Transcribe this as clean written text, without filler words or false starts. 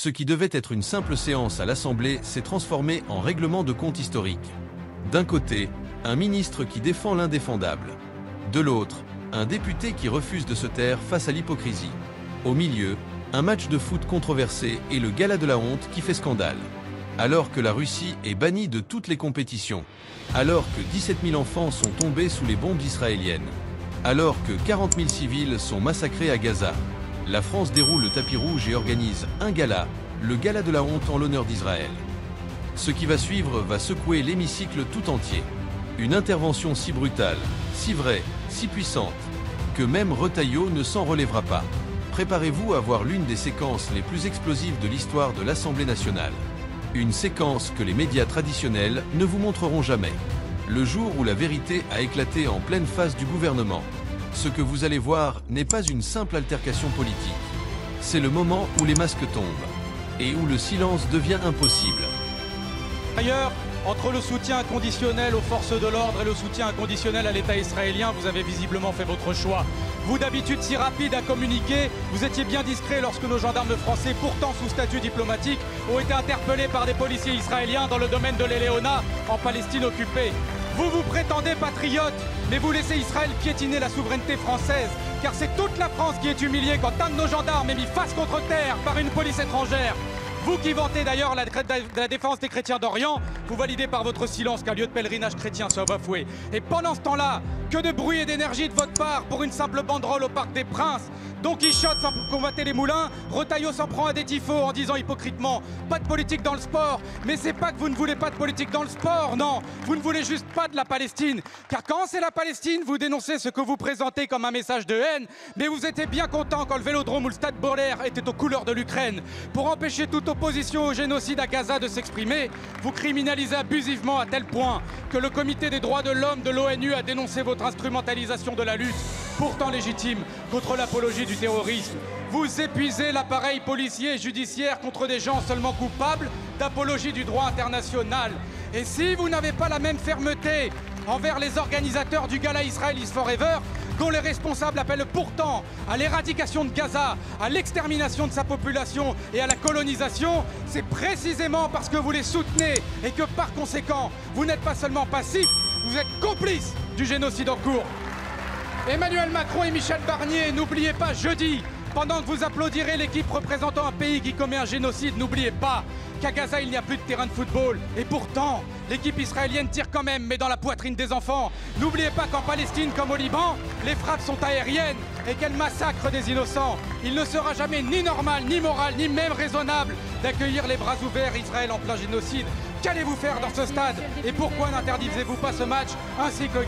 Ce qui devait être une simple séance à l'Assemblée s'est transformé en règlement de compte historique. D'un côté, un ministre qui défend l'indéfendable. De l'autre, un député qui refuse de se taire face à l'hypocrisie. Au milieu, un match de foot controversé et le gala de la honte qui fait scandale. Alors que la Russie est bannie de toutes les compétitions. Alors que 17 000 enfants sont tombés sous les bombes israéliennes. Alors que 40 000 civils sont massacrés à Gaza. La France déroule le tapis rouge et organise un gala, le gala de la honte en l'honneur d'Israël. Ce qui va suivre va secouer l'hémicycle tout entier. Une intervention si brutale, si vraie, si puissante, que même Retailleau ne s'en relèvera pas. Préparez-vous à voir l'une des séquences les plus explosives de l'histoire de l'Assemblée nationale. Une séquence que les médias traditionnels ne vous montreront jamais. Le jour où la vérité a éclaté en pleine face du gouvernement. Ce que vous allez voir n'est pas une simple altercation politique. C'est le moment où les masques tombent et où le silence devient impossible. Ailleurs, entre le soutien inconditionnel aux forces de l'ordre et le soutien inconditionnel à l'État israélien, vous avez visiblement fait votre choix. Vous d'habitude si rapide à communiquer, vous étiez bien discret lorsque nos gendarmes français, pourtant sous statut diplomatique, ont été interpellés par des policiers israéliens dans le domaine de l'Éléona, en Palestine occupée. Vous vous prétendez patriote, mais vous laissez Israël piétiner la souveraineté française, car c'est toute la France qui est humiliée quand un de nos gendarmes est mis face contre terre par une police étrangère. Vous qui vantez d'ailleurs la défense des chrétiens d'Orient, vous validez par votre silence qu'un lieu de pèlerinage chrétien soit bafoué. Et pendant ce temps-là, que de bruit et d'énergie de votre part pour une simple banderole au Parc des Princes. Don Quichotte sans combattre les moulins, Retailleau s'en prend à des tifos en disant hypocritement « pas de politique dans le sport ». Mais c'est pas que vous ne voulez pas de politique dans le sport, non. Vous ne voulez juste pas de la Palestine. Car quand c'est la Palestine, vous dénoncez ce que vous présentez comme un message de haine. Mais vous étiez bien content quand le Vélodrome ou le Stade Bollaert étaient aux couleurs de l'Ukraine. Pour empêcher toute opposition au génocide à Gaza de s'exprimer, vous criminalisez abusivement à tel point que le Comité des droits de l'homme de l'ONU a dénoncé votre instrumentalisation de la lutte, pourtant légitime, contre l'apologie du terrorisme. Vous épuisez l'appareil policier et judiciaire contre des gens seulement coupables d'apologie du droit international. Et si vous n'avez pas la même fermeté envers les organisateurs du gala Israel is Forever, dont les responsables appellent pourtant à l'éradication de Gaza, à l'extermination de sa population et à la colonisation, c'est précisément parce que vous les soutenez et que par conséquent, vous n'êtes pas seulement passifs, vous êtes complices du génocide en cours. Emmanuel Macron et Michel Barnier, n'oubliez pas jeudi, pendant que vous applaudirez l'équipe représentant un pays qui commet un génocide, n'oubliez pas qu'à Gaza, il n'y a plus de terrain de football. Et pourtant, l'équipe israélienne tire quand même, mais dans la poitrine des enfants. N'oubliez pas qu'en Palestine, comme au Liban, les frappes sont aériennes et qu'elles massacrent des innocents. Il ne sera jamais ni normal, ni moral, ni même raisonnable d'accueillir les bras ouverts Israël en plein génocide. Qu'allez-vous faire dans ce stade? Et pourquoi n'interdisez-vous pas ce match ainsi que